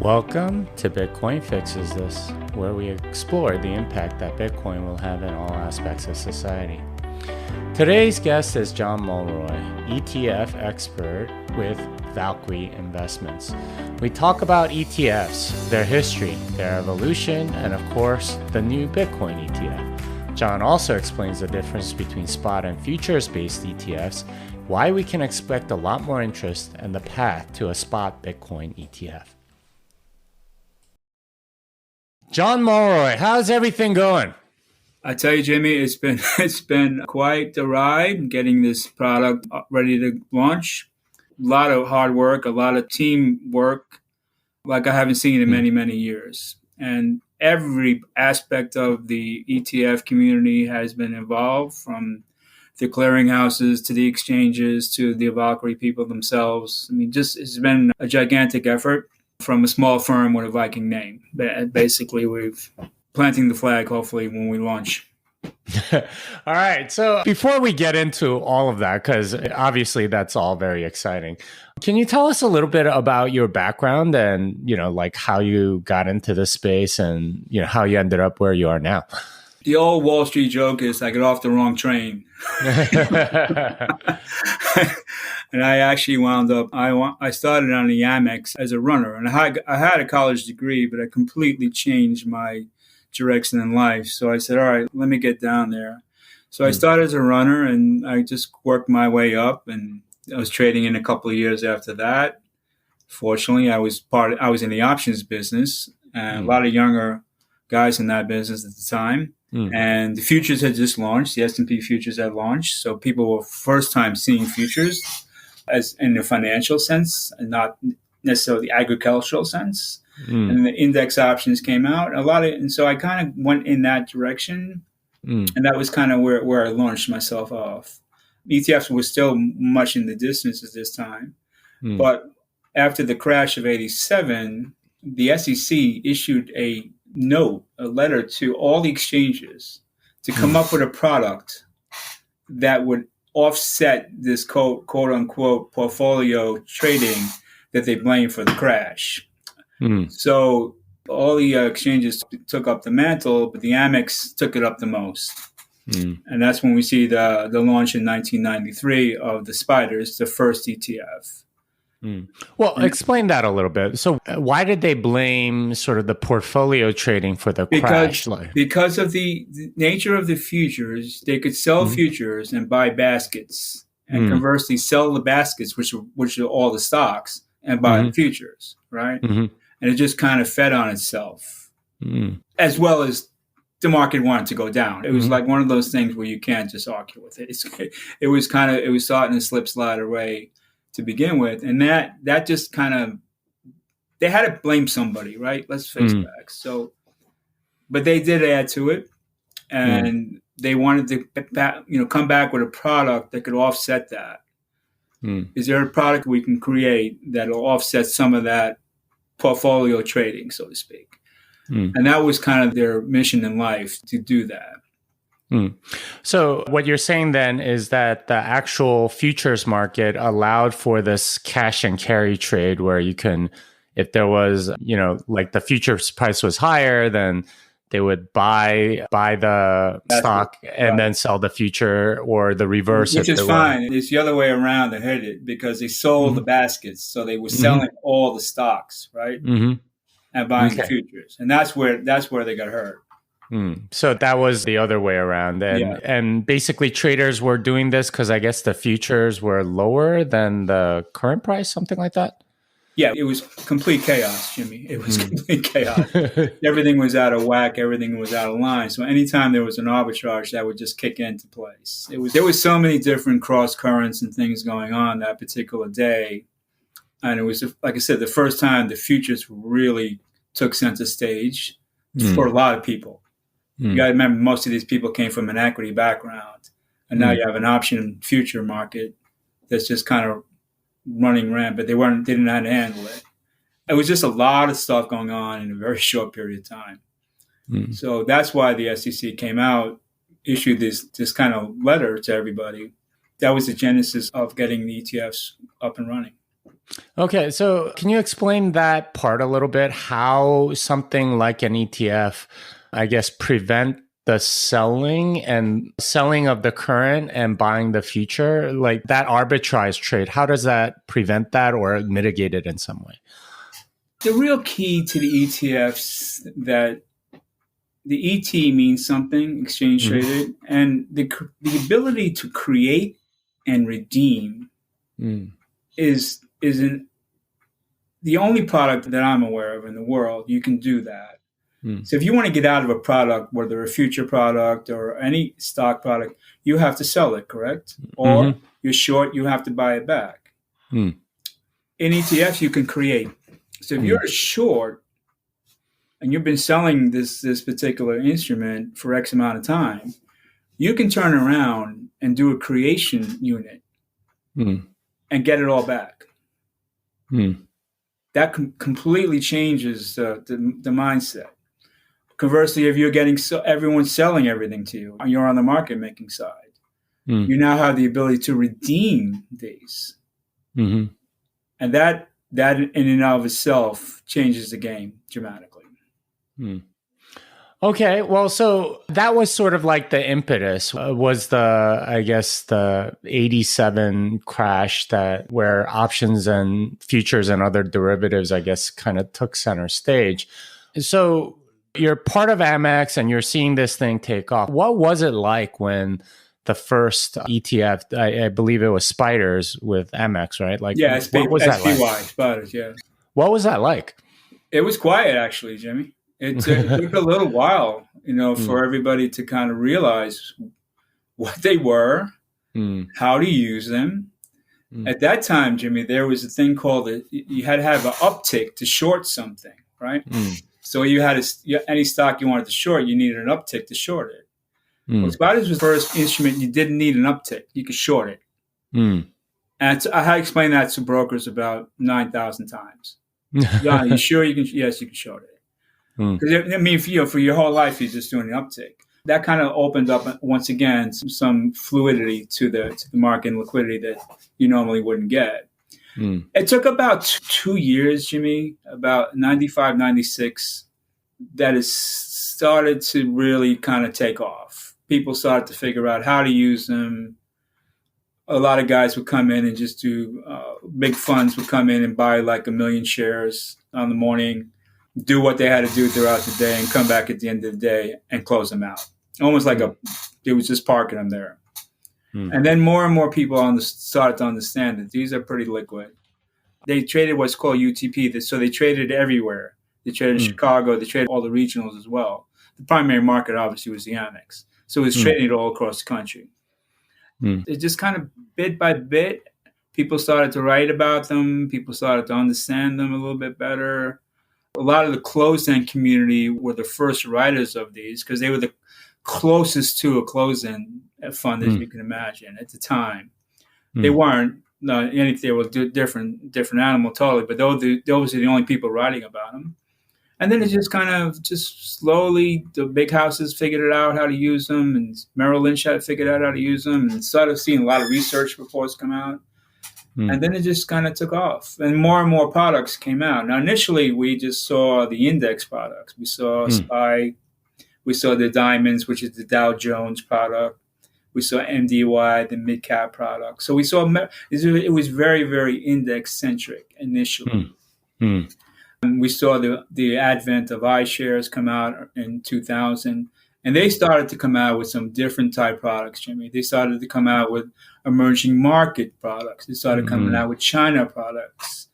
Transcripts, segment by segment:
Welcome to Bitcoin Fixes This, where we explore the impact that Bitcoin will have in all aspects of society. Today's guest is John Mulroy, ETF expert with Valkyrie Investments. We talk about ETFs, their history, their evolution, and of course, the new Bitcoin ETF. John also explains the difference between spot and futures-based ETFs, why we can expect a lot more interest, and the path to a spot Bitcoin ETF. John Mulroy, how's everything going? I tell you, Jimmy, it's been quite the ride getting this product ready to launch. A lot of hard work, a lot of teamwork, like I haven't seen in many, many years. And every aspect of the ETF community has been involved, from the clearinghouses to the exchanges to the Valkyrie people themselves. I mean, just it's been a gigantic effort from a small firm with a Viking name. Basically, we've planting the flag, hopefully, when we launch. All right. So before we get into all of that, because obviously that's all very exciting, can you tell us a little bit about your background and, like how you got into this space and, how you ended up where you are now? The old Wall Street joke is I got off the wrong train. And I actually wound up, I started on the Amex as a runner. And I had a college degree, but I completely changed my direction in life. So I said, all right, let me get down there. So I started as a runner and I just worked my way up, and I was trading in a couple of years after that. Fortunately, I was in the options business, and a lot of younger guys in that business at the time. And the futures had just launched. The S&P futures had launched. So people were first time seeing futures as in the financial sense and not necessarily the agricultural sense. And the index options came out. And so I kind of went in that direction. And that was kind of where I launched myself off. ETFs were still much in the distance at this time. But after the crash of 87, the SEC issued a letter to all the exchanges to come up with a product that would offset this quote unquote portfolio trading that they blamed for the crash. So all the exchanges took up the mantle, but the Amex took it up the most. And that's when we see the launch in 1993 of the Spiders, the first ETF. Well, explain that a little bit. So why did they blame sort of the portfolio trading for the crash? Because of the nature of the futures, they could sell futures and buy baskets, and conversely sell the baskets, which are all the stocks, and buy the futures, right? And it just kind of fed on itself, as well as the market wanted to go down. It was like one of those things where you can't just argue with it. It was starting to slip slide away to begin with, and that just kind of, they had to blame somebody, right? Let's face back. So, but they did add to it, and they wanted to come back with a product that could offset that. Is there a product we can create that will offset some of that portfolio trading, so to speak? And that was kind of their mission in life, to do that. So what you're saying then is that the actual futures market allowed for this cash and carry trade where you can, if there was, like the futures price was higher, then they would buy the stock and then sell the future, or the reverse. Which is fine. It's the other way around that hit it, because they sold the baskets. So they were selling all the stocks, right? And buying the futures. And that's where they got hurt. So that was the other way around. And basically traders were doing this because I guess the futures were lower than the current price, something like that? Yeah, it was complete chaos, Jimmy. It was complete chaos. Everything was out of whack. Everything was out of line. So anytime there was an arbitrage, that would just kick into place. There was so many different cross currents and things going on that particular day. And it was, like I said, the first time the futures really took center stage for a lot of people. You got to remember, most of these people came from an equity background, and now you have an option future market that's just kind of running rampant. They didn't know how to handle it. It was just a lot of stuff going on in a very short period of time. So that's why the SEC came out, issued this kind of letter to everybody. That was the genesis of getting the ETFs up and running. Okay, so can you explain that part a little bit? How something like an ETF, I guess, prevent the selling of the current and buying the future, like that arbitrage trade? How does that prevent that or mitigate it in some way? The real key to the ETFs that the ET means something, exchange Mm, traded, and the ability to create and redeem mm, is the only product that I'm aware of in the world you can do that. mm, So if you want to get out of a product, whether a future product or any stock product, you have to sell it, correct? Or mm-hmm, you're short, you have to buy it back. mm, In ETFs, you can create. So if mm, you're short and you've been selling this particular instrument for X amount of time, you can turn around and do a creation unit mm, and get it all back. mm, That completely changes the mindset. Conversely, if you're getting everyone's selling everything to you, and you're on the market making side, mm, you now have the ability to redeem these, mm-hmm, and that in and of itself changes the game dramatically. mm. Okay, well, so that was sort of like the impetus was the, I guess, the 87 crash that where options and futures and other derivatives, I guess, kind of took center stage. So you're part of Amex and you're seeing this thing take off. What was it like when the first ETF, I believe it was Spiders with Amex, right? Like, Yeah, what was that like? SPY spotted. Yeah, What was that like? it was quiet actually, Jimmy. It took a little while, Mm, for everybody to kind of realize what they were, mm, how to use them. mm, At that time, Jimmy, there was a thing called you had to have an uptick to short something, right? mm, So any stock you wanted to short, you needed an uptick to short it. Well, mm, Spiders was the first instrument you didn't need an uptick; you could short it. mm. And I had to explain that to brokers about 9,000 times. Yeah, you sure you can? Yes, you can short it. Mm, Because I mean, for your whole life, you're just doing the uptick. That kind of opened up once again some fluidity to the market and liquidity that you normally wouldn't get. mm, It took about 2 years, Jimmy, about 95, 96, that it started to really kind of take off. People started to figure out how to use them. A lot of guys would come in and just do big funds would come in and buy like 1 million shares on the morning, do what they had to do throughout the day, and come back at the end of the day and close them out. Almost like mm, it was just parking them there. mm, And then more and more people started to understand that these are pretty liquid. They traded what's called UTP, so they traded everywhere. They traded in mm, Chicago, they traded all the regionals as well. The primary market obviously was the Amex. So it was mm, traded all across the country. mm, It just kind of bit by bit, people started to write about them, people started to understand them a little bit better. A lot of the closed-end community were the first writers of these because they were the closest to a closed-end fund as you mm, can imagine at the time. They mm, weren't anything; they were different animal totally. But those are the only people writing about them. And then it just kind of just slowly the big houses figured it out how to use them, and Merrill Lynch had figured out how to use them, and started seeing a lot of research reports come out. And mm, then it just kind of took off, and more products came out. Now, initially, we just saw the index products. We saw mm, SPY, we saw the diamonds, which is the Dow Jones product. We saw MDY, the mid cap product. So we saw it was very, very index centric initially. mm, mm, And we saw the advent of iShares come out in 2000, and they started to come out with some different type products, Jimmy. They started to come out with emerging market products. They started coming mm, out with China products,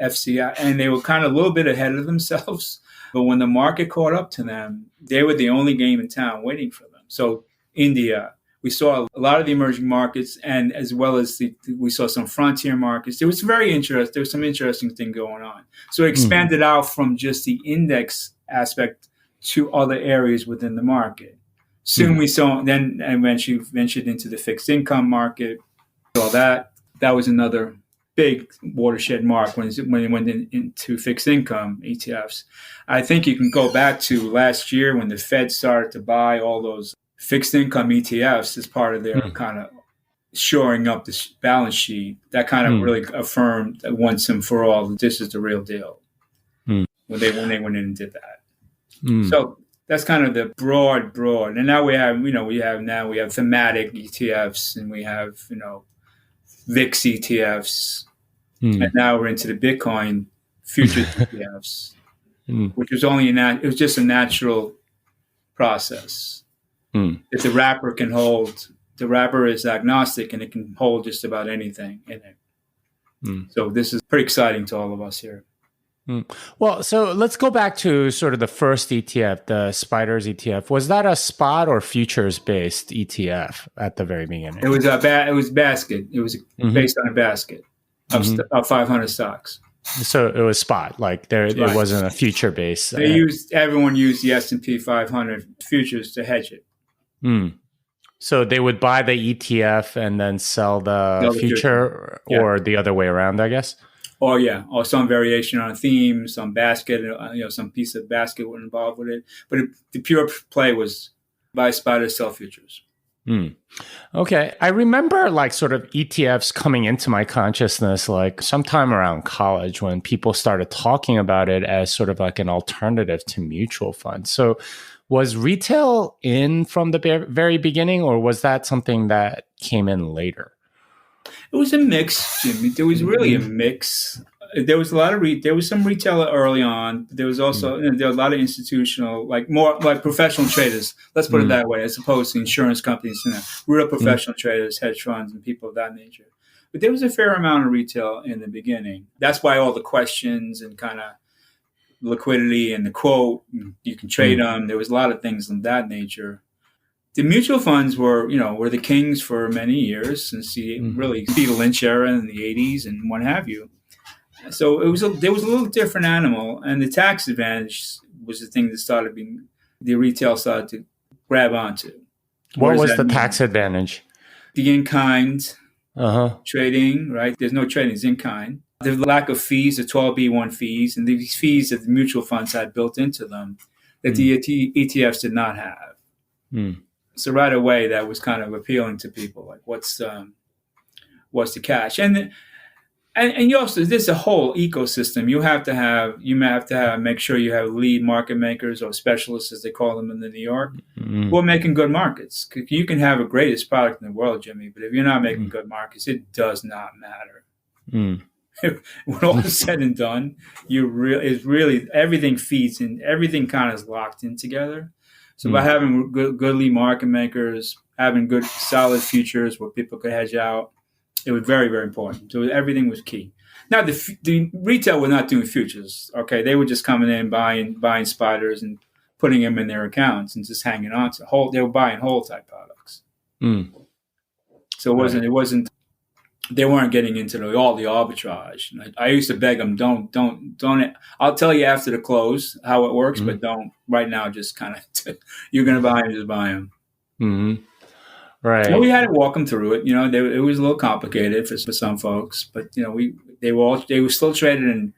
FCI, and they were kind of a little bit ahead of themselves. But when the market caught up to them, they were the only game in town waiting for them. So India, we saw a lot of the emerging markets, and as well as we saw some frontier markets. It was very interesting. There was some interesting thing going on. So it mm, expanded out from just the index aspect to other areas within the market. Soon mm, we saw, then eventually ventured into the fixed income market. Saw that was another big watershed mark when it went into fixed income ETFs. I think you can go back to last year when the Fed started to buy all those fixed income ETFs as part of their mm, kind of shoring up the balance sheet, that kind of Mm. really affirmed that once and for all, this is the real deal Mm. when they went in and did that. Mm. So that's kind of the broad. And now we have thematic ETFs and we have, VIX ETFs. And Mm. now we're into the Bitcoin futures ETFs, Mm. which was it was just a natural process. Mm. If the wrapper is agnostic and it can hold just about anything in it. Mm. So this is pretty exciting to all of us here. Mm. Well, so let's go back to sort of the first ETF, the Spiders ETF. Was that a spot or futures based ETF at the very beginning? It was it was basket. It was based on a basket of 500 stocks. So it was spot, like it Right. wasn't a future based. Everyone used the S&P 500 futures to hedge it. Mm. So they would buy the ETF and then sell the future, or the other way around, I guess. Or some variation on a theme, some basket, some piece of basket were involved with it. But the pure play was buy Spiders, sell futures. Mm. Okay. I remember like sort of ETFs coming into my consciousness like sometime around college when people started talking about it as sort of like an alternative to mutual funds. So was retail in from the very beginning, or was that something that came in later? It was a mix, Jimmy. There was really a mix. There was there was some retail early on. There was also there was a lot of institutional, more like professional traders. Let's put it that way, as opposed to insurance companies, real professional traders, hedge funds, and people of that nature. But there was a fair amount of retail in the beginning. That's why all the questions and kind of liquidity and the quote, you can trade them. There was a lot of things of that nature. The mutual funds were the kings for many years since really the Lynch era in the 80s and what have you. So there was a little different animal, and the tax advantage was the thing that the retail started to grab onto. What was the tax advantage? The in-kind trading, right? There's no trading, it's in-kind. The lack of fees, the 12B1 fees, and these fees that the mutual funds had built into them that the ETFs did not have. So right away, that was kind of appealing to people. Like, what's the catch? And you also, there's a whole ecosystem. You have to have make sure you have lead market makers or specialists, as they call them in New York, who are making good markets. You can have the greatest product in the world, Jimmy, but if you're not making good markets, it does not matter. When all is said and done, everything feeds in, everything kind of is locked in together. So by having good lead market makers, having good solid futures where people could hedge out, it was very, very important. So everything was key. Now the retail were not doing futures. Okay, they were just coming in buying Spiders and putting them in their accounts and just hanging on to whole. They were buying whole type products. So it wasn't. They weren't getting into all the arbitrage. I used to beg them, don't. I'll tell you after the close how it works, but don't right now. Just kind of, you're going to buy them, just buy them. Right. And we had to walk them through it. It was a little complicated for some folks, but they were still traded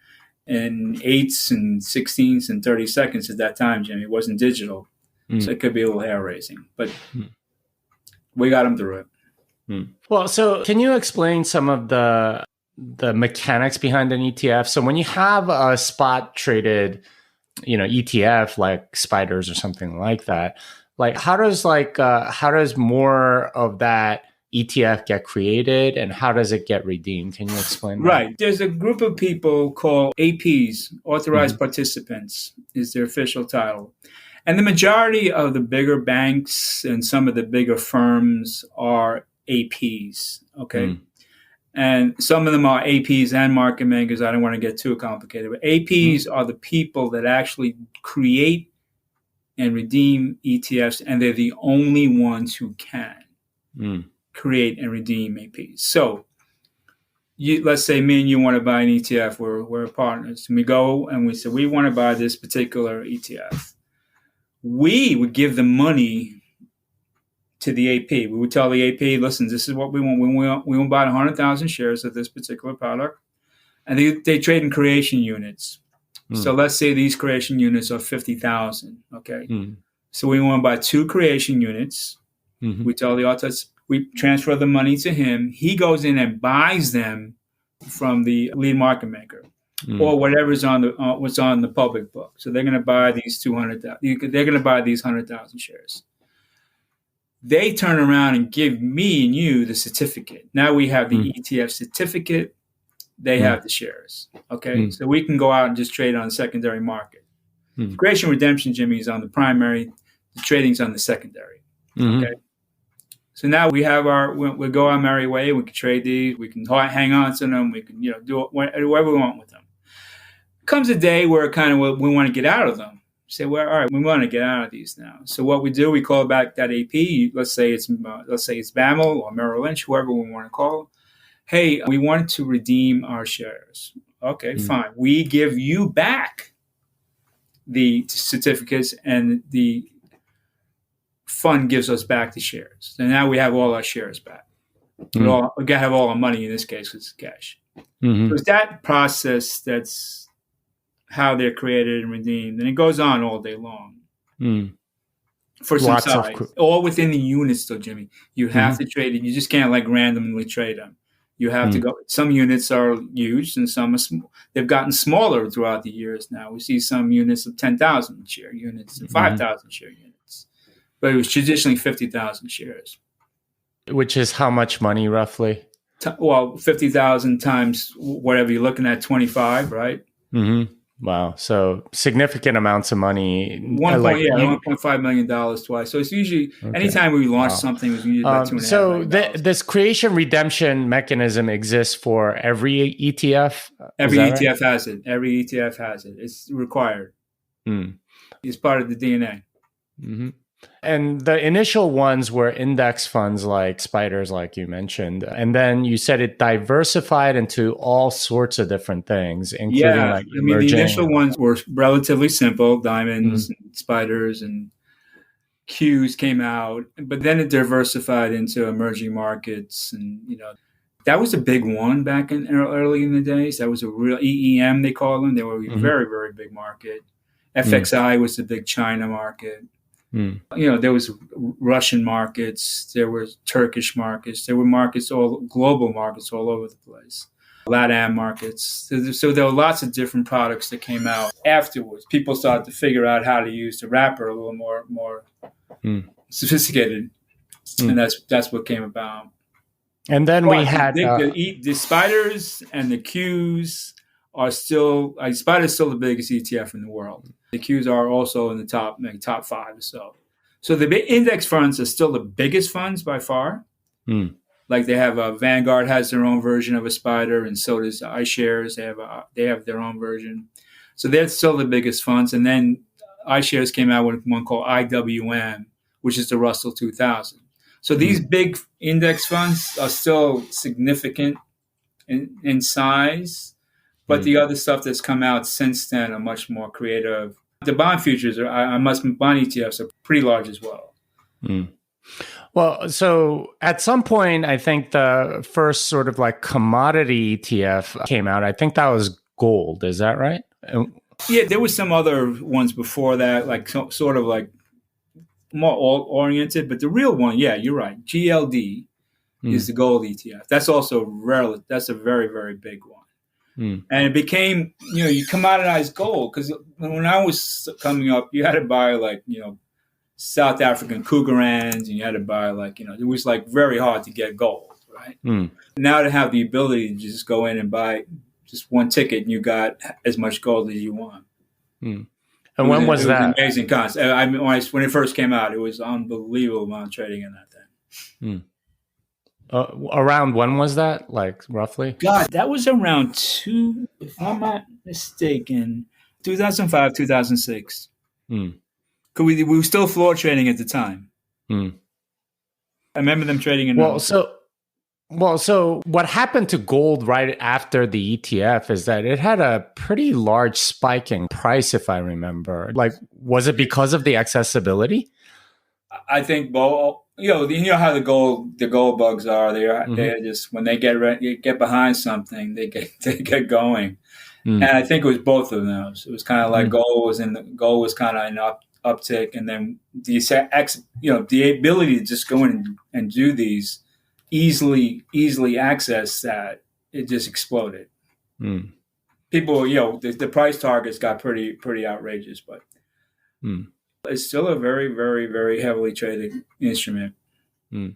in 8s and 16s and 30 seconds at that time, Jimmy. It wasn't digital, so it could be a little hair raising, but we got them through it. Well, so can you explain some of the mechanics behind an ETF? So when you have a spot traded, ETF like Spiders or something like that, like how does more of that ETF get created and how does it get redeemed? Can you explain that? Right. There's a group of people called APs, authorized participants is their official title. And the majority of the bigger banks and some of the bigger firms are APs, okay? And some of them are APs and market makers. I don't want to get too complicated, but APs are the people that actually create and redeem ETFs, and they're the only ones who can create and redeem APs. So let's say me and you want to buy an ETF. We're partners. And we go and we say, we want to buy this particular ETF. We would give the money to the AP. We would tell the AP, listen, this is what we want. We want to buy 100,000 shares of this particular product. And they trade in creation units. So let's say these creation units are 50,000. Okay. So we want to buy 2 creation units. We tell the We transfer the money to him. He goes in and buys them from the lead market maker or whatever's on the what's on the public book. So they're going to buy these 200,000. They're going to buy these 100,000 shares. They turn around and give me and you the certificate. Now we have the ETF certificate. They have the shares. Okay, so we can go out and just trade on the secondary market. Creation redemption, Jimmy, is on the primary. The trading's on the secondary. Okay. So now we have we go our merry way. We can trade these. We can hang on to them. We can, do whatever we want with them. Comes a day where kind of we want to get out of them. Say, well, all right, we want to get out of these now. So what we do, we call back that AP. Let's say it's BAML or Merrill Lynch, whoever we want to call. Hey, we want to redeem our shares. Okay, fine. We give you back the certificates, and the fund gives us back the shares. And now we have all our shares back. We got to have all our money in this case because it's cash. So it's that process that's how they're created and redeemed. And it goes on all day long. For some size. All within the units though, Jimmy. You have to trade it. You just can't randomly trade them. You have to go. Some units are huge and some are small. They've gotten smaller throughout the years now. We see some units of 10,000 share units and 5,000 share units. But it was traditionally 50,000 shares. Which is how much money roughly? Well, 50,000 times whatever you're looking at, 25, right? Wow. So significant amounts of money. $1.5 million twice. So it's usually, anytime we launch something, it's usually about $2.5 million. This creation redemption mechanism exists for every ETF? Every ETF has it. Every ETF has it. It's required. It's part of the DNA. And the initial ones were index funds like spiders, like you mentioned. And then you said it diversified into all sorts of different things, including emerging. The initial ones were relatively simple, diamonds, and spiders, and Qs came out. But then it diversified into emerging markets. And, that was a big one back in early in the days. That was a real EEM, they call them. They were a very, very big market. FXI was the big China market. There was Russian markets, there were Turkish markets, there were global markets all over the place, LATAM markets. So there were lots of different products that came out afterwards. People started to figure out how to use the wrapper a little more sophisticated, and that's what came about. And then we had the spiders and the Qs are still, Spider's still the biggest ETF in the world. The Qs are also in the top 5 or so. So the big index funds are still the biggest funds by far. Like they have Vanguard has their own version of a Spider, and so does iShares. They have their own version. So they're still the biggest funds. And then iShares came out with one called IWM, which is the Russell 2000. So these big index funds are still significant in size. But the other stuff that's come out since then are much more creative. The bond futures bond ETFs are pretty large as well. Well, so at some point, I think the first sort of commodity ETF came out. I think that was gold. Is that right? Yeah, there was some other ones before that, sort of more oriented. But the real one, yeah, you're right. GLD is the gold ETF. That's also that's a very, very big one. And it became, you commoditize gold, because when I was coming up, you had to buy South African Cougarans, and you had to buy it was very hard to get gold, right? Now to have the ability to just go in and buy just one ticket, and you got as much gold as you want. And when was that? An amazing concept. When it first came out, it was unbelievable amount of trading in that thing. Around when was that, roughly? God, that was around if I'm not mistaken, 2005, 2006. Because we were still floor trading at the time. I remember them trading in. So what happened to gold right after the ETF is that it had a pretty large spike in price, if I remember. Was it because of the accessibility? I think both. How the gold bugs are. They're just, when they get behind something, they get going. And I think it was both of those. It was kind of like gold was kind of in uptick, and then the ability to just go in and do these easily access that, it just exploded. Mm. People, the price targets got pretty outrageous, but it's still a very, very, very heavily traded instrument. Mm.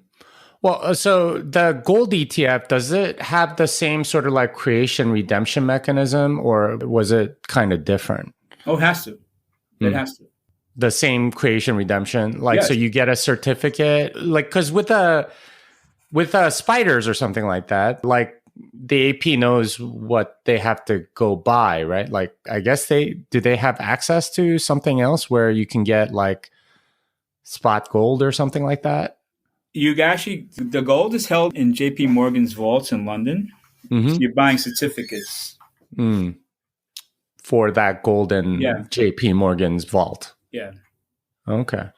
Well, so the gold ETF, does it have the same sort of like creation redemption mechanism, or was it kind of different? Oh, it has to. It has to. The same creation redemption, like, Yes. So you get a certificate, like, because with spiders or something like that, like the AP knows what they have to go buy, right? Like, I guess do they have access to something else where you can get like spot gold or something like that? The gold is held in JP Morgan's vaults in London. Mm-hmm. So you're buying certificates for that gold in JP Morgan's vault. Yeah. Okay.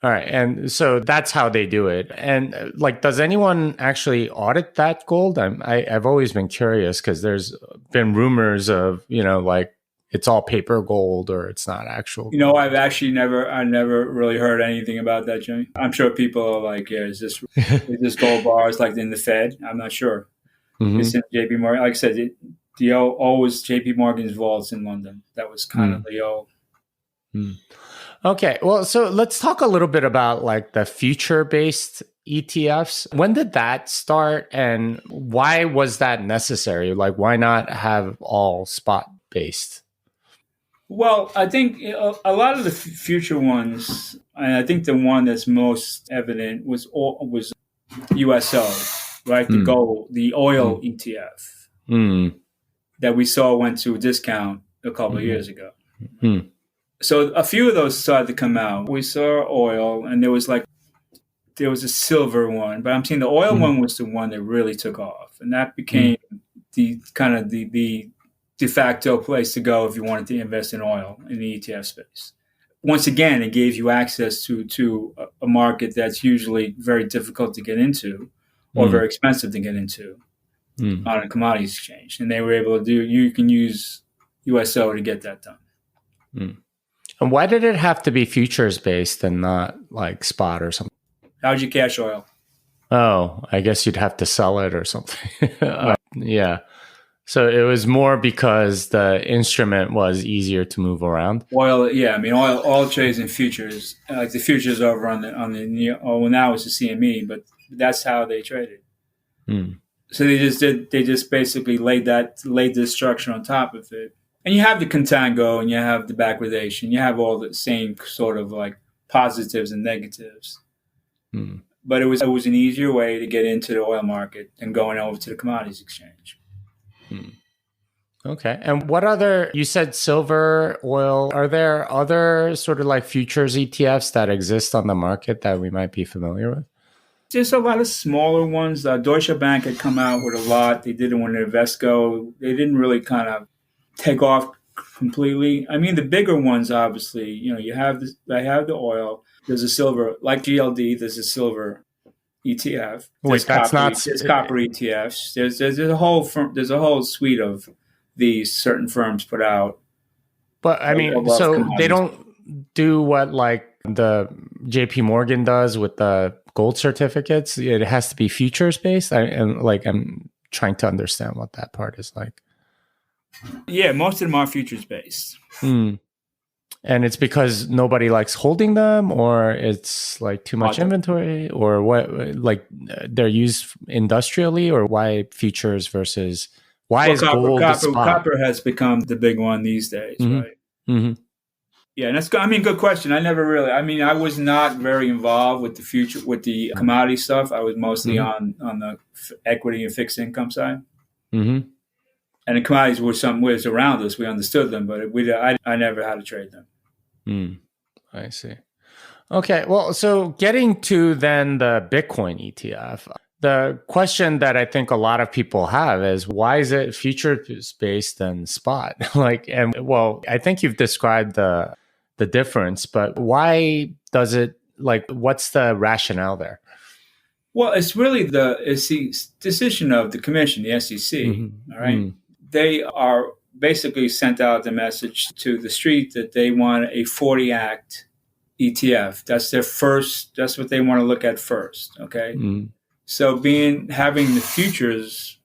All right. And so that's how they do it. And like, does anyone actually audit that gold? I've always been curious because there's been rumors of, like it's all paper gold or it's not actual gold. I've actually I never really heard anything about that, Jimmy. I'm sure people are like, yeah, is this gold bars like in the Fed? I'm not sure. It's in JP Morgan. Like I said, the always JP Morgan's vaults in London. That was kind of the old. Okay, well, so let's talk a little bit about like the future-based ETFs. When did that start, and why was that necessary? Like, why not have all spot-based? Well, I think a lot of the future ones, and I think the one that's most evident was USO, right? The gold, the oil ETF that we saw went to a discount a couple of years ago. So a few of those started to come out. We saw oil, and there was a silver one, but I'm saying the oil one was the one that really took off, and that became the kind of the de facto place to go if you wanted to invest in oil in the ETF space. Once again, it gave you access to a market that's usually very difficult to get into or very expensive to get into on a commodities exchange, and they were able to you can use USO to get that done. And why did it have to be futures based and not like spot or something? How'd you cash oil? Oh, I guess you'd have to sell it or something. Yeah. So it was more because the instrument was easier to move around. Oil, yeah. I mean, oil trades in futures, like the futures over on the now it's the CME, but that's how they traded. So they just basically laid this structure on top of it. And you have the contango and you have the backwardation. You have all the same sort of like positives and negatives. But it was an easier way to get into the oil market than going over to the commodities exchange. Okay. And you said silver, oil, are there other sort of like futures ETFs that exist on the market that we might be familiar with? There's a lot of smaller ones. Deutsche Bank had come out with a lot. They did it when Invesco. They didn't really kind of take off completely. I mean, the bigger ones, obviously, you have this. I have the oil. There's a silver, like GLD. There's a silver ETF. There's copper ETFs. There's a whole suite of these certain firms put out. But I mean, so they don't do what like the JP Morgan does with the gold certificates. It has to be futures based. I'm trying to understand what that part is like. Yeah, most of them are futures based. And it's because nobody likes holding them, or it's like too much inventory, or what? Like they're used industrially, or why futures versus why is gold the spot? Copper has become the big one these days, right? Yeah, and good question. I was not very involved with the commodity stuff. I was mostly on the equity and fixed income side. And the commodities were some ways around us. We understood them, but I never had to trade them. I see. Okay, well, so getting to then the Bitcoin ETF, the question that I think a lot of people have is why is it futures based and spot? I think you've described the difference, but why does it what's the rationale there? Well, it's really the decision of the commission, the SEC. All right. They are basically sent out the message to the street that they want a 40 Act ETF. That's their first. That's what they want to look at first. Okay. Mm. So having the futures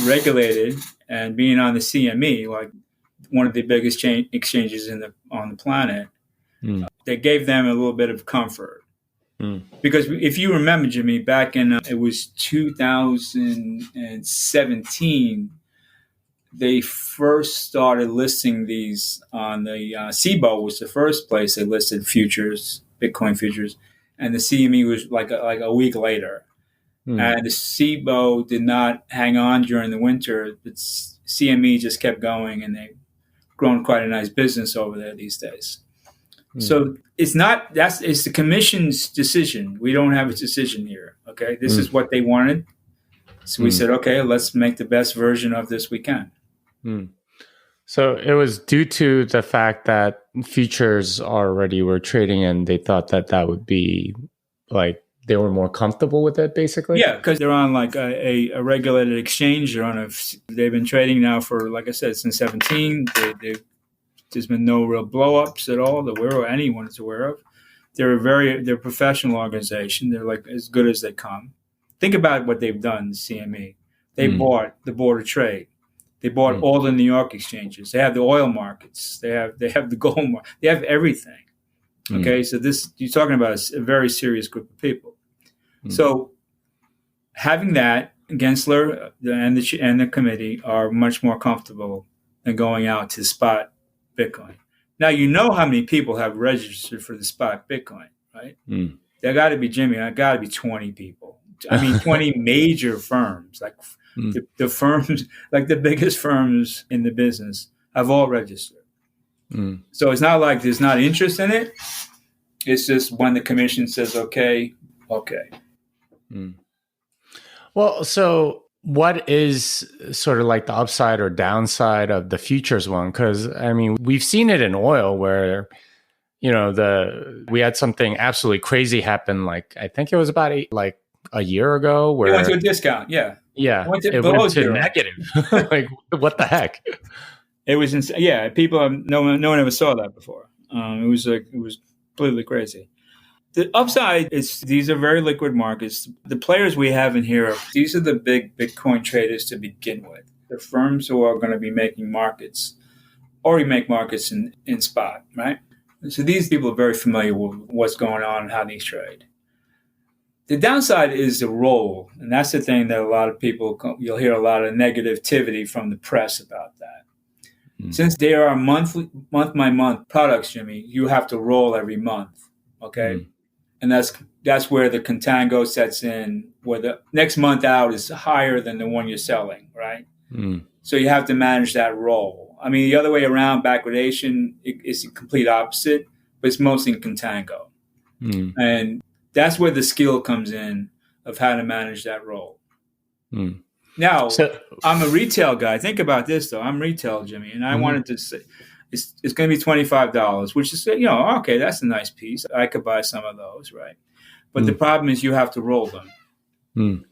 regulated and being on the CME, like one of the biggest exchanges on the planet, they gave them a little bit of comfort. Because if you remember, Jimmy, back in it was 2017, they first started listing these on the CBOE was the first place they listed futures, Bitcoin futures, and the CME was like a week later. And the CBOE did not hang on during the winter, but CME just kept going, and they've grown quite a nice business over there these days. So it's the commission's decision. We don't have a decision here. Okay, this is what they wanted. So we said, okay, let's make the best version of this we can. So it was due to the fact that futures already were trading, and they thought that would be like they were more comfortable with it, basically. Yeah, because they're on like a regulated exchange. They've been trading now for, like I said, since 17. There's been no real blow-ups at all that anyone is aware of. They're a professional organization. They're like as good as they come. Think about what they've done, the CME. They bought the Board of Trade. They bought all the New York exchanges. They have the oil markets. They have the gold market. They have everything. Okay, so you're talking about a very serious group of people. So having that, Gensler and the committee are much more comfortable than going out to spot Bitcoin. Now, you know how many people have registered for the spot Bitcoin, right? There got to be, Jimmy, 20 people. I mean, 20 major firms, like the firms, like the biggest firms in the business have all registered. So it's not like there's not interest in it. It's just when the commission says, okay. Well, so what is sort of like the upside or downside of the futures one? Because, I mean, we've seen it in oil where, we had something absolutely crazy happen. Like, I think it was about a year ago where it went to a discount. Yeah. Yeah. It went to negative. Like, what the heck? It was insane. Yeah. No one ever saw that before. It was completely crazy. The upside is these are very liquid markets. The players we have in here, these are the big Bitcoin traders to begin with. The firms who are going to be making markets, already make markets in spot, right? So these people are very familiar with what's going on and how these trade. The downside is the roll, and that's the thing that a lot of people, you'll hear a lot of negativity from the press about that. Since they are month-by-month products, Jimmy, you have to roll every month, okay? And that's where the contango sets in, where the next month out is higher than the one you're selling, right? So you have to manage that roll. I mean, the other way around, backwardation is the complete opposite, but it's mostly in contango. And that's where the skill comes in of how to manage that roll. Now, I'm a retail guy. Think about this, though. I'm retail, Jimmy, and I wanted to say, it's going to be $25, which is, okay, that's a nice piece. I could buy some of those, right? But the problem is you have to roll them.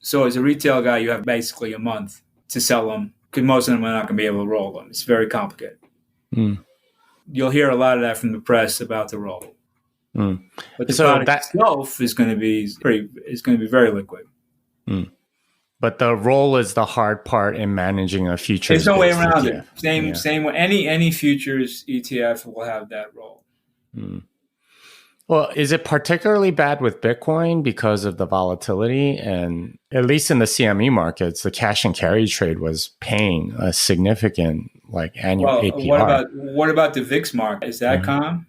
So as a retail guy, you have basically a month to sell them because most of them are not going to be able to roll them. It's very complicated. You'll hear a lot of that from the press about the roll. But the product itself is going to be very liquid. But the roll is the hard part in managing a futures. There's no way around it. Same way. Any futures ETF will have that roll. Well, is it particularly bad with Bitcoin because of the volatility? And at least in the CME markets, the cash and carry trade was paying a significant annual APR. What about the VIX market? Is that calm?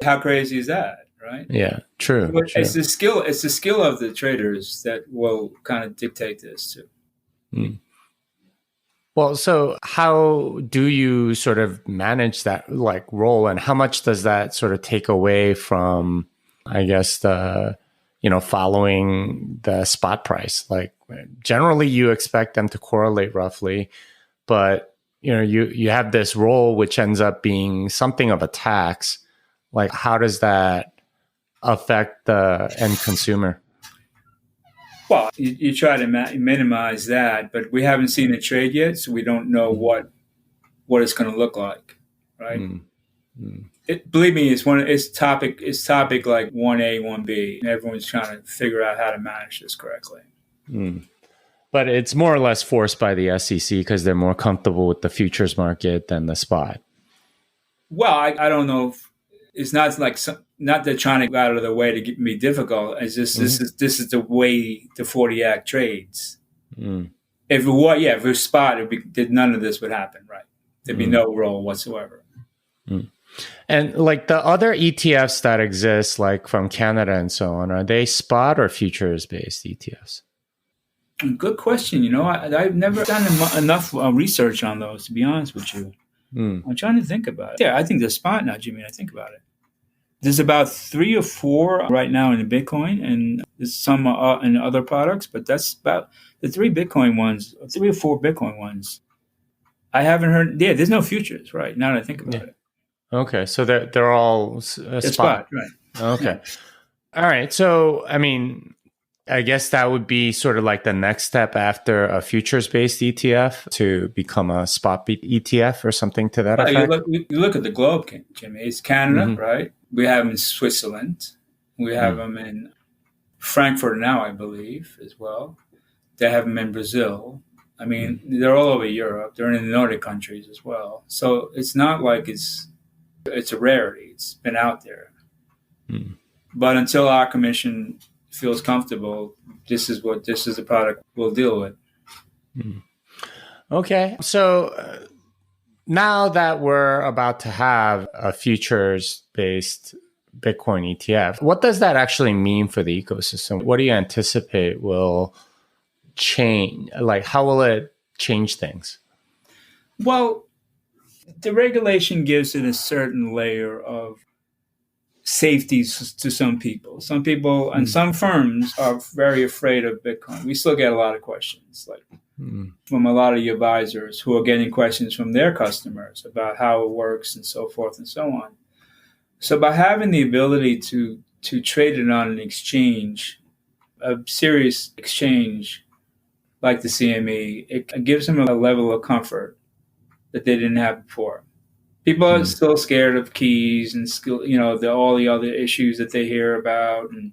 How crazy is that? Right? Yeah, true. It's the skill. It's the skill of the traders that will kind of dictate this too. Well, so how do you sort of manage that role, and how much does that sort of take away from, I guess, the following the spot price? Like generally, you expect them to correlate roughly, but you have this role which ends up being something of a tax. Like, how does that affect the end consumer? Well, you try to minimize that, but we haven't seen a trade yet, so we don't know what it's going to look like, right? Believe me, it's topic like 1A, 1B. Everyone's trying to figure out how to manage this correctly. But it's more or less forced by the SEC because they're more comfortable with the futures market than the spot. Well, I don't know if it's not like not they're trying to go out of their way to get me difficult. It's just this is the way the 40 Act trades. If it were, if it was spot, none of this would happen, right? There'd be no role whatsoever. And like the other ETFs that exist, like from Canada and so on, are they spot or futures based ETFs? Good question. I've never done enough research on those, to be honest with you. I'm trying to think about it. Yeah, I think they're spot now, Jimmy. I think about it. There's about 3 or 4 right now in the Bitcoin, and there's some in other products, but that's about the 3 or 4 Bitcoin ones. I haven't heard. Yeah, there's no futures, right? Now that I think about it. Okay, so they're all spot, right? Okay, all right. So I mean, I guess that would be sort of like the next step after a futures-based ETF to become a spot ETF or something to that effect. You look at the globe, Jimmy. It's Canada, right? We have them in Switzerland. We have them in Frankfurt now, I believe, as well. They have them in Brazil. I mean, they're all over Europe. They're in the Nordic countries as well. So it's not like it's a rarity. It's been out there. But until our commission feels comfortable, this is the product we'll deal with. Okay. So now that we're about to have a futures-based Bitcoin ETF, what does that actually mean for the ecosystem? What do you anticipate will change? Like, how will it change things? Well, the regulation gives it a certain layer of safety to some people. Some people and some firms are very afraid of Bitcoin. We still get a lot of questions, like from a lot of your advisors who are getting questions from their customers about how it works and so forth and so on. So by having the ability to trade it on an exchange, a serious exchange like the CME, it gives them a level of comfort that they didn't have before. People are still scared of keys and all the other issues that they hear about. And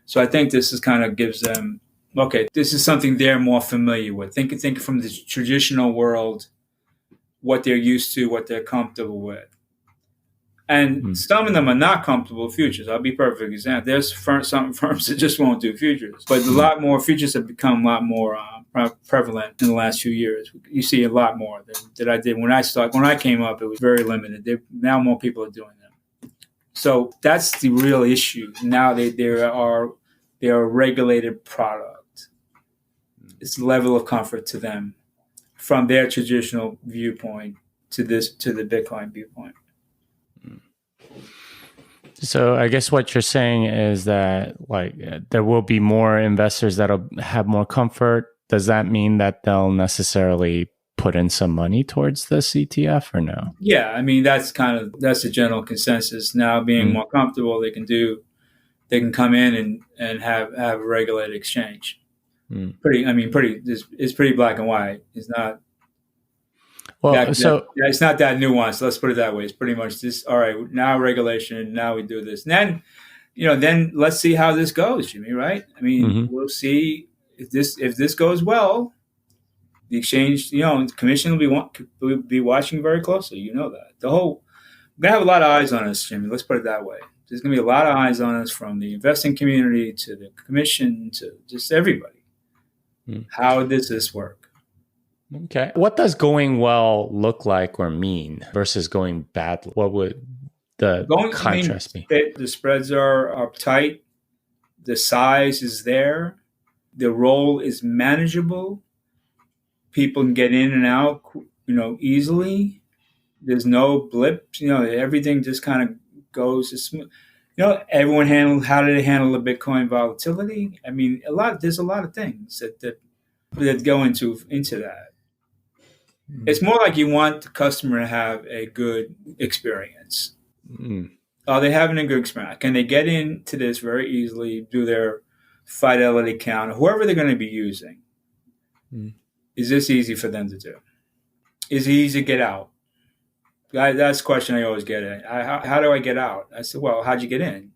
so I think this is kind of gives them, okay, this is something they're more familiar with. Think from the traditional world, what they're used to, what they're comfortable with. And some of them are not comfortable with futures. I'll be perfect example. There's some firms that just won't do futures, but a lot more futures have become a lot more prevalent in the last few years. You see a lot more than I did when I started. When I came up, it was very limited. Now more people are doing them. So that's the real issue. Now they are a regulated product. It's the level of comfort to them from their traditional viewpoint to the Bitcoin viewpoint. So I guess what you're saying is that there will be more investors that'll have more comfort. Does that mean that they'll necessarily put in some money towards this ETF or no? Yeah, I mean that's the general consensus. Now being more comfortable, they can come in and have a regulated exchange. It's pretty black and white. It's not. Well, it's not that nuanced. Let's put it that way. It's pretty much this. All right, now regulation. Now we do this. And then let's see how this goes, Jimmy. Right? I mean, we'll see if this goes well. The exchange, the commission will be watching very closely. You know that. We're gonna have a lot of eyes on us, Jimmy. Let's put it that way. There's gonna be a lot of eyes on us from the investing community to the commission to just everybody. How does this work? Okay. What does going well look like or mean versus going badly? What would the contrast be? The spreads are tight. The size is there. The role is manageable. People can get in and out, easily. There's no blips. Everything just kind of goes as smooth. Everyone how do they handle the Bitcoin volatility? I mean, there's a lot of things that go into that. It's more like you want the customer to have a good experience. Are they having a good experience? Can they get into this very easily, do their fidelity count, whoever they're going to be using? Is this easy for them to do? Is it easy to get out? That's the question I always get. How do I get out? I said, well, how'd you get in?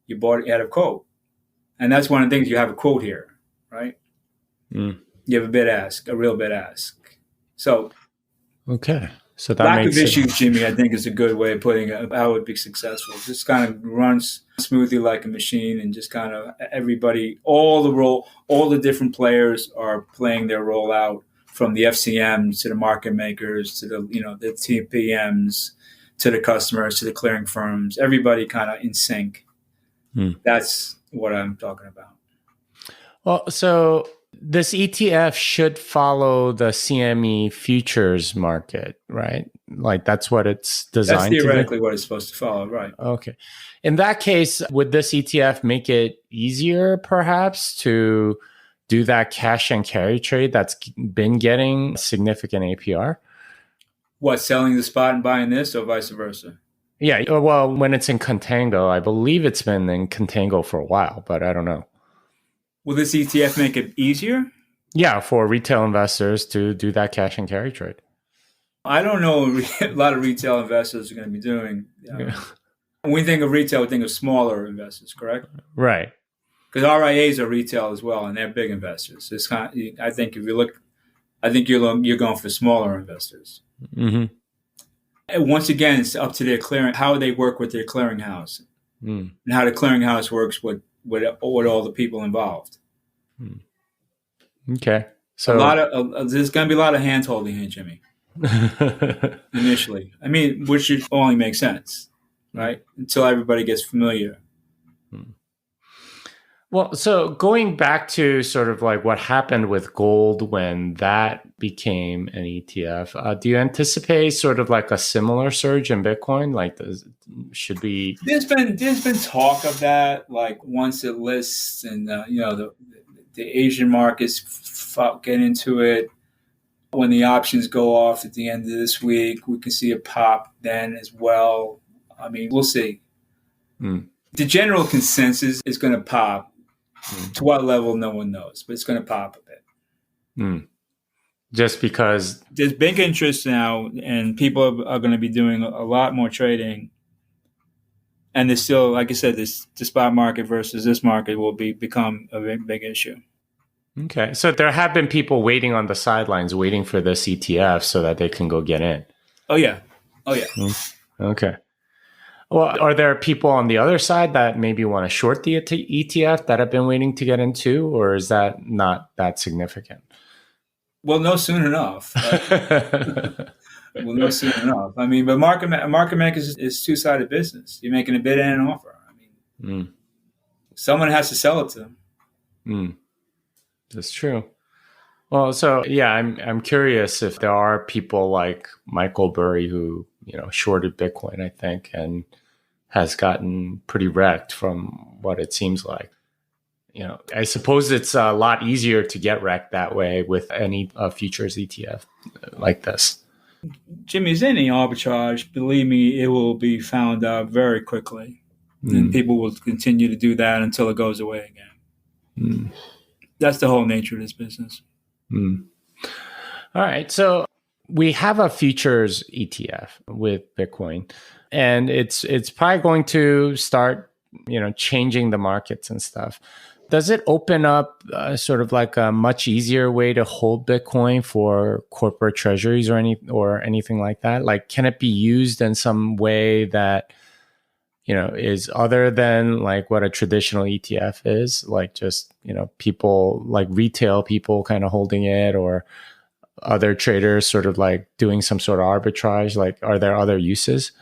You bought it, you had a quote. And that's one of the things, you have a quote here, right? Mm. You have a bid ask, a real bid ask. So, Okay. So that lack of makes it. issues, Jimmy, I think is a good way of putting it, how it would be successful. Just kind of runs smoothly like a machine, and just kind of everybody, all the different players are playing their role out, from the FCMs to the market makers to the TPMs to the customers to the clearing firms. Everybody kind of in sync. Mm. That's what I'm talking about. Well, so this ETF should follow the CME futures market, right? Like that's what it's That's designed to do. theoretically what it's supposed to follow, right? Okay. In that case, would this ETF make it easier perhaps to do that cash and carry trade that's been getting significant APR? What, selling the spot and buying this, or vice versa? Yeah. Well, when it's in contango, I believe it's been in contango for a while, but I don't know. Will this ETF make it easier? Yeah, for retail investors to do that cash and carry trade. I don't know a lot of retail investors are going to be doing. When we think of retail, we think of smaller investors, correct? Right. Because RIAs are retail as well, and they're big investors. It's kind of, I think if you look, I think you're going for smaller investors. Mm-hmm. And once again, it's up to their clearing, how they work with their clearinghouse, and how the clearinghouse works with all the people involved. Okay, so there's going to be a lot of hand holding here, Jimmy. Initially, I mean, which should only make sense, right? Until everybody gets familiar. Well, so going back to sort of like what happened with gold when that became an ETF, do you anticipate sort of like a similar surge in Bitcoin? Like, should be? There's been talk of that, like once it lists, and the Asian markets get into it. When the options go off at the end of this week, we can see a pop then as well. I mean, we'll see. The general consensus is going to pop. To what level, no one knows, but it's going to pop a bit. Just because there's big interest now, and people are going to be doing a lot more trading. And there's still, like I said, the spot market versus this market will become a big issue. Okay. So there have been people waiting on the sidelines, waiting for this ETF so that they can go get in. Oh, yeah. Okay. Well, are there people on the other side that maybe want to short the ETF that have been waiting to get into, or is that not that significant? Well, no, soon enough. No, soon enough. I mean, but market makers is two-sided business. You're making a bid and an offer. I mean, someone has to sell it to them. That's true. Well, so yeah, I'm curious if there are people like Michael Burry who shorted Bitcoin, I think, and has gotten pretty wrecked from what it seems like. I suppose it's a lot easier to get wrecked that way with any futures ETF like this. Jimmy, is any arbitrage? Believe me, it will be found out very quickly, and people will continue to do that until it goes away again. That's the whole nature of this business. All right, so we have a futures ETF with Bitcoin, and it's probably going to start, changing the markets and stuff. Does it open up sort of like a much easier way to hold Bitcoin for corporate treasuries or anything like that? Like, can it be used in some way that, is other than like what a traditional ETF is, like just, people like retail people kind of holding it, or other traders sort of like doing some sort of arbitrage? Like, are there other uses?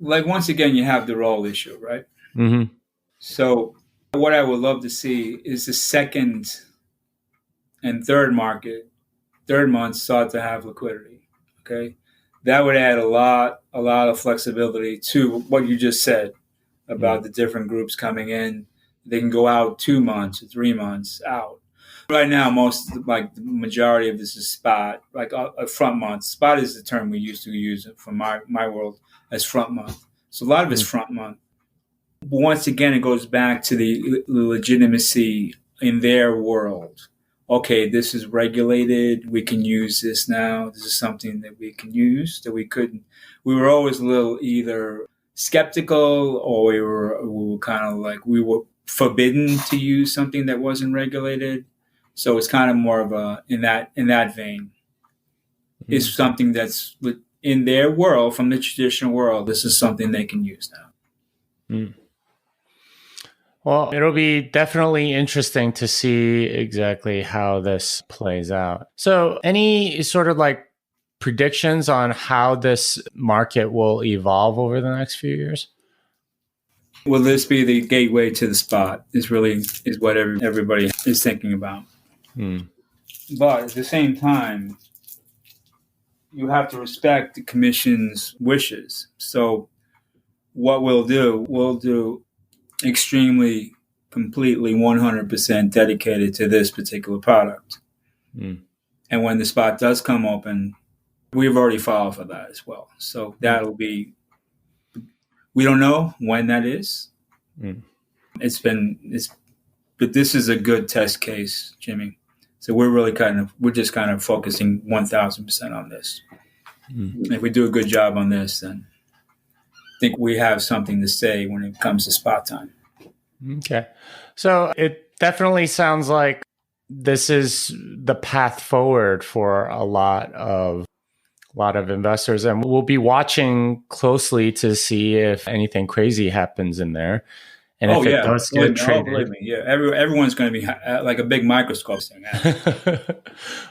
Like, once again, you have the role issue, right? Mm-hmm. So what I would love to see is the second and third month start to have liquidity. Okay. That would add a lot of flexibility to what you just said about the different groups coming in. They can go out 2 months or 3 months out. Right now, the majority of this is spot, like a front month. Spot is the term we used to use from my world as front month. So a lot of it's front month. But once again, it goes back to the legitimacy in their world okay, this is regulated. We can use this now. This is something that we can use that we couldn't. We were always a little either skeptical, or we were kind of like we were forbidden to use something that wasn't regulated. So it's kind of more of a in that vein. It's something that's in their world, from the traditional world. This is something they can use now. Mm. Well, it'll be definitely interesting to see exactly how this plays out. So, any sort of like predictions on how this market will evolve over the next few years? Will this be the gateway to the spot? Is what everybody is thinking about. But at the same time, you have to respect the commission's wishes. So what we'll do extremely, completely, 100% dedicated to this particular product. And when the spot does come open, we've already filed for that as well. So that'll be, we don't know when that is. But this is a good test case, Jimmy. So we're just kind of focusing 1,000% on this. If we do a good job on this, then I think we have something to say when it comes to spot time. Okay. So it definitely sounds like this is the path forward for a lot of investors, and we'll be watching closely to see if anything crazy happens in there. And if it does get traded, believe me, yeah, everyone's going to be like a big microscope thing.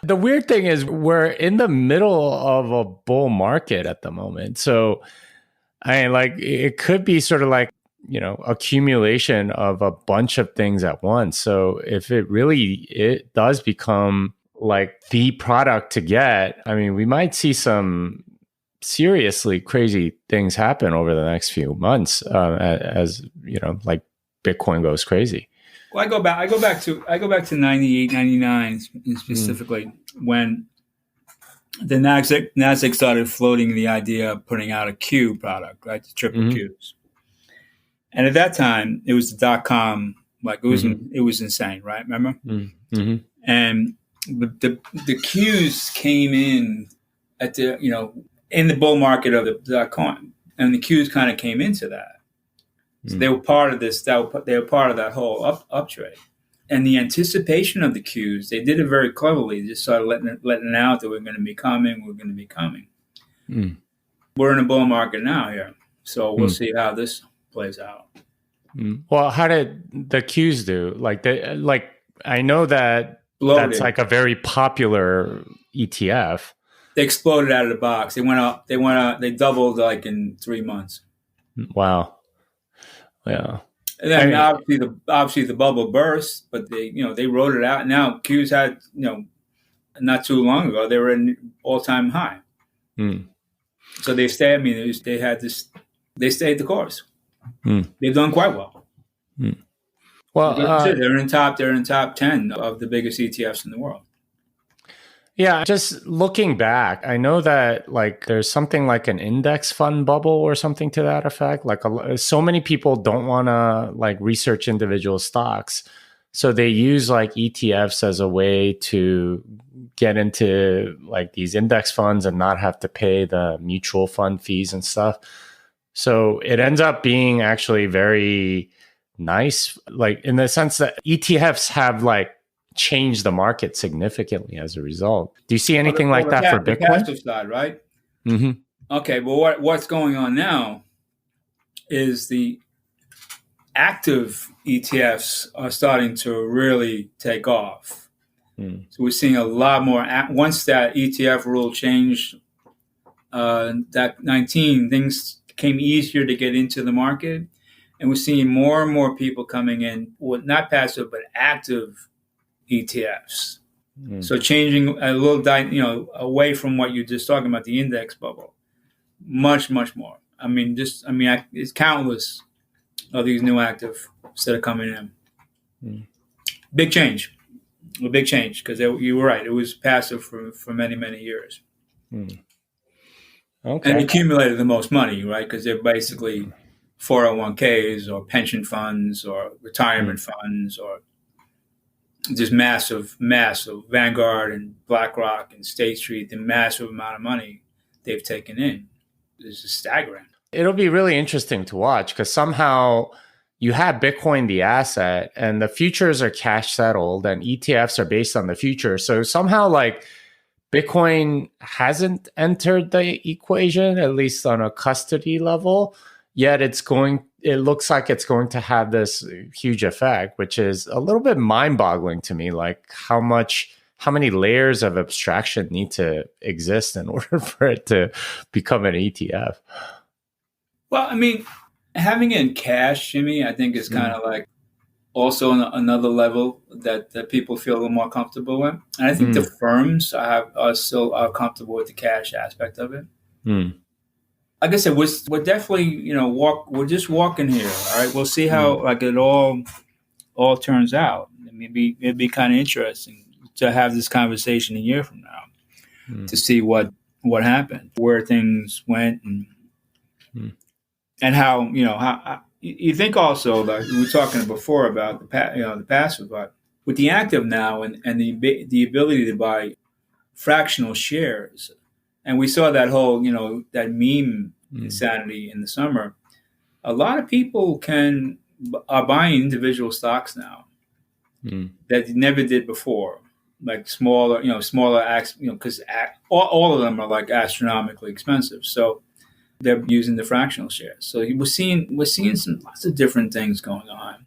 The weird thing is we're in the middle of a bull market at the moment. So I mean, like, it could be sort of like, accumulation of a bunch of things at once. So if it does become like the product to get, I mean, we might see some seriously crazy things happen over the next few months, as like Bitcoin goes crazy. Well, I go back to 98, 99 specifically, when the Nasdaq started floating the idea of putting out a Q product, right? The triple Qs. And at that time, it was the .com, like it was insane, right? Remember? And the Qs came in at the in the bull market of the .com, and the Qs kind of came into that. So they were part of this. They were part of that whole uptrade. And the anticipation of the Qs, they did it very cleverly. They just started letting out that we're going to be coming. We're going to be coming. We're in a bull market now here, so we'll see how this plays out. Well, how did the Qs do? Like I know that Bloated. That's like a very popular ETF. They exploded out of the box. They went up. They doubled like in 3 months. Wow. Yeah. And then obviously the bubble burst, but they rode it out. Now Qs had not too long ago they were in all-time high. So they stayed. I mean, they had this. They stayed the course. They've done quite well. Well, they're in top 10 of the biggest ETFs in the world. Yeah, just looking back, I know that like there's something like an index fund bubble or something to that effect. Like so many people don't want to like research individual stocks, so they use like ETFs as a way to get into like these index funds and not have to pay the mutual fund fees and stuff. So it ends up being actually very nice, like in the sense that ETFs have like changed the market significantly as a result. Do you see anything like that for Bitcoin? The passive side, right? Okay, well, what's going on now is the active ETFs are starting to really take off. So we're seeing a lot more. Once that ETF rule changed, that 19, things became easier to get into the market. And we're seeing more and more people coming in, well, not passive, but active ETFs. So changing a little, away from what you're just talking about, the index bubble, much, much more. I mean, it's countless of these new active that are coming in. Big change, a big change, because you were right. It was passive for many, many years. Okay. And accumulated the most money, right? Because they're basically 401ks or pension funds or retirement funds or just massive Vanguard and BlackRock and State Street, the massive amount of money they've taken in is just staggering. It'll be really interesting to watch because somehow you have Bitcoin, the asset, and the futures are cash settled and ETFs are based on the future. So somehow like Bitcoin hasn't entered the equation, at least on a custody level, yet it looks like it's going to have this huge effect, which is a little bit mind-boggling to me, like how many layers of abstraction need to exist in order for it to become an ETF. Well, I mean, having it in cash, Jimmy, I think is kind of like also another level that people feel a little more comfortable with. And I think the firms are still comfortable with the cash aspect of it. Like I said, we're definitely, we're just walking here. All right. We'll see how like it all turns out. Maybe it'd be kind of interesting to have this conversation a year from now to see what happened, where things went, and how how you think also, like we were talking before about the passive, but with the active now and the ability to buy fractional shares, and we saw that whole that meme insanity in the summer. A lot of people are buying individual stocks now that they never did before, like smaller acts, because all of them are like astronomically expensive. So they're using the fractional shares. So we're seeing lots of different things going on.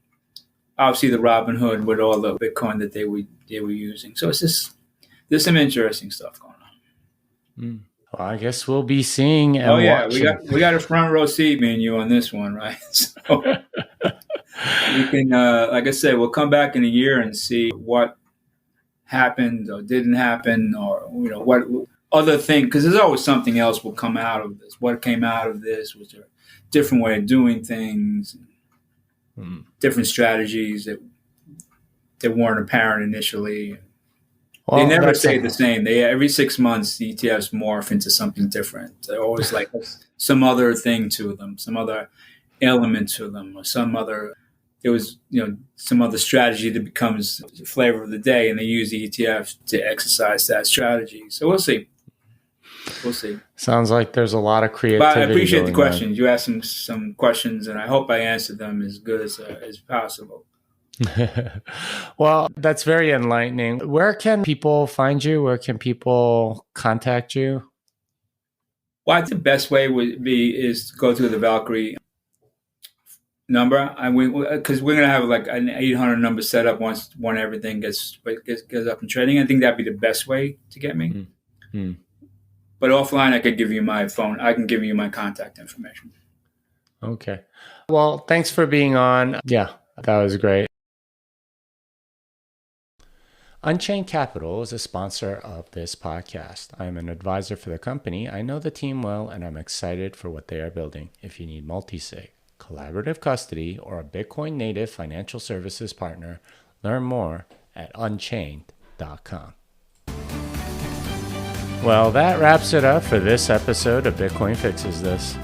Obviously, the Robinhood with all the Bitcoin that they were using. So it's just there's some interesting stuff going on. Well, I guess we'll be seeing. And watching. we got a front row seat, me and you, on this one, right? So we can, like I said, we'll come back in a year and see what happened or didn't happen, or what other thing, because there's always something else will come out of this. What came out of this was a different way of doing things, different strategies that weren't apparent initially. Well, they never stay the same. Every 6 months, the ETFs morph into something different. They're always like some other thing to them, some other element to them, or some other strategy that becomes the flavor of the day, and they use the ETFs to exercise that strategy. So we'll see. Sounds like there's a lot of creativity. But I appreciate the questions. You asked some questions, and I hope I answered them as good as possible. Well, that's very enlightening. Where can people find you? Where can people contact you? Well, I think the best way is to go through the Valkyrie number, because we're going to have like an 800 number set up once everything gets up and trading. I think that'd be the best way to get me. But offline, I could give you my phone. I can give you my contact information. Okay. Well, thanks for being on. Yeah, that was great. Unchained Capital is a sponsor of this podcast. I'm an advisor for the company. I know the team well, and I'm excited for what they are building. If you need multi-sig, collaborative custody, or a Bitcoin native financial services partner, learn more at unchained.com. Well, that wraps it up for this episode of Bitcoin Fixes This.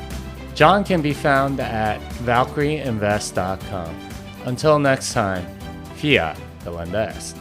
John can be found at valkyrieinvest.com. Until next time, fiat delenda est.